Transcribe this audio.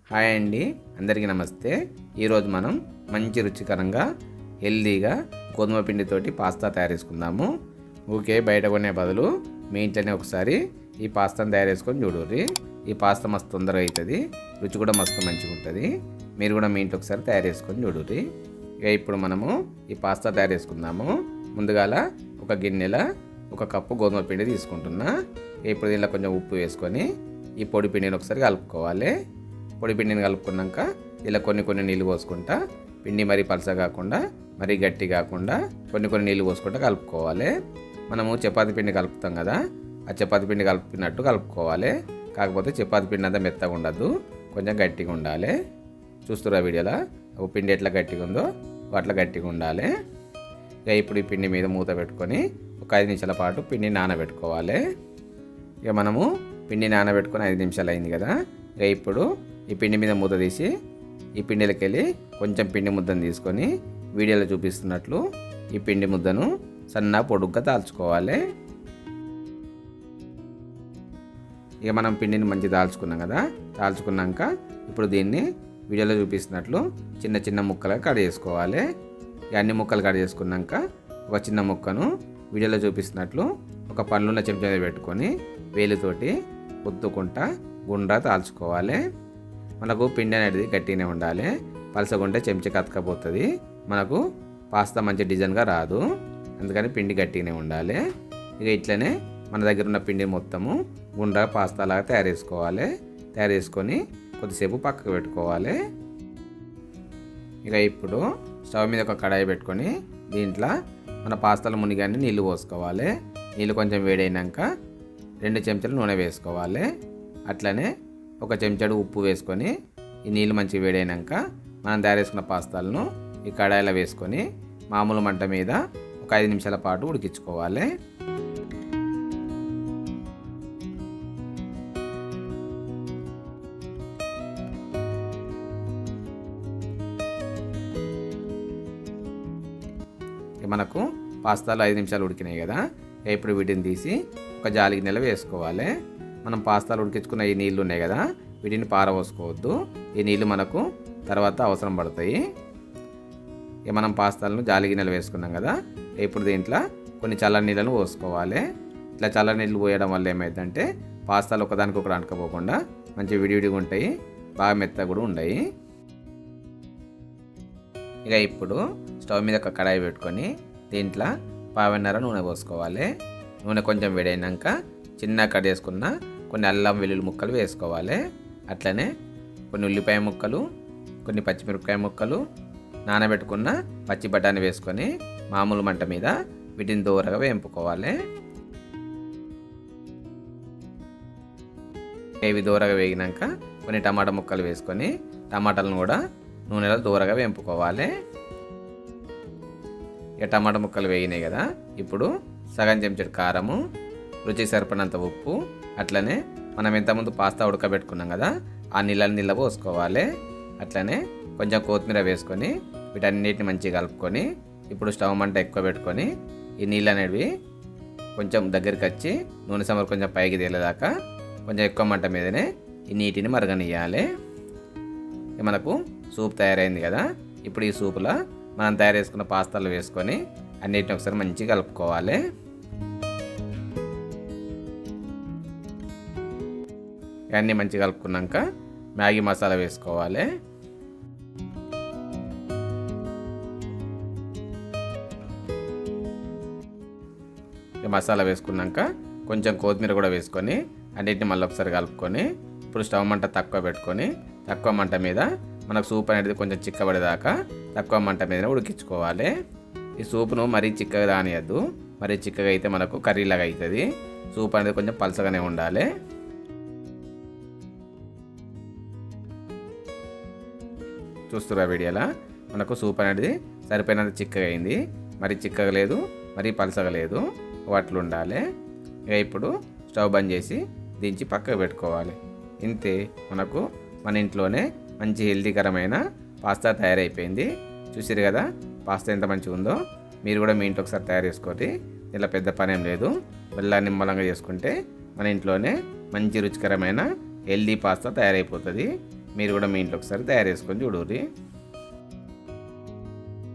Hi అండి, అందరికీ నమస్తే. ఈరోజు మనం మంచి రుచికరంగా హెల్దీగా గోధుమ పిండితోటి పాస్తా తయారు చేసుకుందాము. ఊకే బయట కొనే బదులు మీ ఇంట్లోనే ఒకసారి ఈ పాస్తాను తయారు చేసుకొని చూడండి. ఈ పాస్తా మస్తు తొందరగా అవుతుంది, రుచి కూడా మస్తు మంచిగా ఉంటుంది. మీరు కూడా మీ ఇంట్లో ఒకసారి తయారు చేసుకొని చూడండి. ఇక ఇప్పుడు మనము ఈ పాస్తా తయారు చేసుకుందాము. ముందుగాల ఒక గిన్నెల 1 కప్పు గోధుమ పిండి తీసుకుంటున్నా. ఇప్పుడు దీనిలో కొంచెం ఉప్పు వేసుకొని ఈ పొడి పిండిని ఒకసారి కలుపుకోవాలి. పొడి పిండిని కలుపుకున్నాక ఇలా కొన్ని నీళ్ళు పోసుకుంటా, పిండి మరీ పలస కాకుండా మరీ గట్టి కాకుండా కొన్ని నీళ్ళు పోసుకుంటా కలుపుకోవాలి. మనము చపాతీ పిండి కలుపుతాం కదా, ఆ చపాతీ పిండి కలుపుకున్నట్టు కలుపుకోవాలి. కాకపోతే చపాతీ పిండి అంతా మెత్తగా ఉండద్దు, కొంచెం గట్టిగా ఉండాలి. చూస్తురా వీడియోలో పిండి ఎట్లా గట్టిగా ఉందో అట్లా గట్టిగా ఉండాలి. ఇక ఇప్పుడు ఈ పిండి మీద మూత పెట్టుకొని ఒక 5 నిమిషాల పాటు పిండి నానబెట్టుకోవాలి. ఇక మనము పిండి నానబెట్టుకొని 5 నిమిషాలు అయింది కదా. ఇక ఇప్పుడు ఈ పిండి మీద మూత తీసి ఈ పిండిలోకి వెళ్ళి కొంచెం పిండి ముద్దను తీసుకొని వీడియోలో చూపిస్తున్నట్లు ఈ పిండి ముద్దను సన్న పొడుగ్గా తాల్చుకోవాలి. ఇక మనం పిండిని మంచి దాల్చుకున్నాం కదా, దాల్చుకున్నాక ఇప్పుడు దీన్ని వీడియోలో చూపిస్తున్నట్లు చిన్న ముక్కలుగా కట్ చేసుకోవాలి. అన్ని ముక్కలు కట్ చేసుకున్నాక ఒక చిన్న ముక్కను వీడియోలో చూపిస్తున్నట్లు ఒక పండ్లున్న చెంచా మీద పెట్టుకొని వేలితోటి ఒత్తుకుంటా గుండ్రా తాల్చుకోవాలి. మనకు పిండి అనేది గట్టిగానే ఉండాలి, పలసగుంటే చెంచా అతకపోతుంది, మనకు పాస్తా మంచి డిజైన్గా రాదు. అందుకని పిండి గట్టిగానే ఉండాలి. ఇక ఇట్లనే మన దగ్గర ఉన్న పిండి మొత్తము గుండ్రా పాస్తా లాగా తయారు చేసుకోవాలి. తయారు చేసుకొని కొద్దిసేపు పక్కకు పెట్టుకోవాలి. ఇక ఇప్పుడు స్టవ్ మీద ఒక కడాయి పెట్టుకొని దీంట్లో మన పాస్తాలు మునిగానే నీళ్ళు పోసుకోవాలి. నీళ్ళు కొంచెం వేడైనాక 2 చెంచాలు నూనె వేసుకోవాలి. అట్లనే 1 చెంచాడు ఉప్పు వేసుకొని ఈ నీళ్ళు మంచిగా వేడైనాక మనం తయారు చేసుకున్న పాస్తాలను ఈ కడాయిలో వేసుకొని మామూలు మంట మీద ఒక 5 నిమిషాల పాటు ఉడికించుకోవాలి. మనకు పాస్తాలు 5 నిమిషాలు ఉడికినాయి కదా. ఇప్పుడు వీటిని తీసి ఒక జాలి గిన్నెలో వేసుకోవాలి. మనం పాస్తాలు ఉడికించుకున్న ఈ నీళ్ళు ఉన్నాయి కదా, వీటిని పారబోసుకోవద్దు. ఈ నీళ్ళు మనకు తర్వాత అవసరం పడతాయి. ఇక మనం పాస్తాలను జాలి గిన్నెలు వేసుకున్నాం కదా, ఇప్పుడు దీంట్లో కొన్ని చల్లని నీళ్ళను పోసుకోవాలి. ఇట్లా చల్లని నీళ్ళు పోయడం వల్ల ఏమైందంటే పాస్తాలు ఒకదానికొకటి అంటుకపోకుండా మంచి విడివిడిగా ఉంటాయి, బాగా మెత్తగా కూడా ఉన్నాయి. ఇక ఇప్పుడు స్టవ్ మీద ఒక కడాయి పెట్టుకొని దీంట్లో 1/2 నూనె పోసుకోవాలి. నూనె కొంచెం వేడైనాక చిన్న కట్ చేసుకున్న కొన్ని అల్లం వెల్లుల్లి ముక్కలు వేసుకోవాలి. అట్లనే కొన్ని ఉల్లిపాయ ముక్కలు, కొన్ని పచ్చిమిరపకాయ ముక్కలు, నానబెట్టుకున్న పచ్చి బఠానీ వేసుకొని మామూలు మంట మీద వీటిని దూరగా వేంపుకోవాలి. ఇవి దూరగా వేగినాక కొన్ని టమాటా ముక్కలు వేసుకొని టమాటాలను కూడా నూనెలో దూరగా వేంపుకోవాలి. ఇక టమాటా ముక్కలు వేగినాయి కదా, ఇప్పుడు సగం చెంచాడు కారము, రుచికి సరిపడినంత ఉప్పు, అట్లనే మనం ఇంతకుముందు పాస్తా ఉడకబెట్టుకున్నాం కదా, ఆ నీళ్ళ పోసుకోవాలి. అట్లనే కొంచెం కొత్తిమీర వేసుకొని వీటన్నిటిని మంచిగా కలుపుకొని ఇప్పుడు స్టవ్ మంట ఎక్కువ పెట్టుకొని ఈ నీళ్ళు అనేవి కొంచెం దగ్గరికి వచ్చి నూనె సమరు కొంచెం పైకి తేలేదాకా కొంచెం ఎక్కువ మంట మీదనే ఈ నీటిని మరగనియాలి. మనకు సూప్ తయారైంది కదా, ఇప్పుడు ఈ సూపులో మనం తయారు చేసుకున్న పాస్తాలు వేసుకొని అన్నిటిని ఒకసారి మంచిగా కలుపుకోవాలి. అన్నీ మంచిగా కలుపుకున్నాక మ్యాగీ మసాలా వేసుకోవాలి. మసాలా వేసుకున్నాక కొంచెం కొత్తిమీర కూడా వేసుకొని అన్నిటిని మళ్ళీ ఒకసారి కలుపుకొని ఇప్పుడు స్టవ్ మంట తక్కువ పెట్టుకొని తక్కువ మంట మీద మనకు సూప్ అనేది కొంచెం చిక్కబడేదాకా తక్కువ మంట మీదనే ఉడికించుకోవాలి. ఈ సూప్ను మరీ చిక్కగా రానియద్దు, మరీ చిక్కగా అయితే మనకు కర్రీలాగా అవుతుంది. సూప్ అనేది కొంచెం పలసగానే ఉండాలి. చూస్తున్నా వీడియోలో మనకు సూప్ అనేది సరిపోయినంత చిక్కగా అయింది, మరీ చిక్కగా లేదు, మరీ పలసగా లేదు, అట్లు ఉండాలి. ఇక ఇప్పుడు స్టవ్ బంద్ చేసి దించి పక్కకు పెట్టుకోవాలి. ఇంతే, మనకు మన ఇంట్లోనే మంచి హెల్తీకరమైన పాస్తా తయారైపోయింది. చూసారు కదా పాస్తా ఎంత మంచిగా ఉందో. మీరు కూడా మీ ఇంట్లో ఒకసారి తయారు చేసుకోండి, ఇలా పెద్ద పని ఏం లేదు. మెల్లగా నిమ్మలంగా చేసుకుంటే మన ఇంట్లోనే మంచి రుచికరమైన హెల్తీ పాస్తా తయారైపోతుంది. మీరు కూడా మీ ఇంట్లో ఒకసారి తయారు చేసుకొని చూడండి.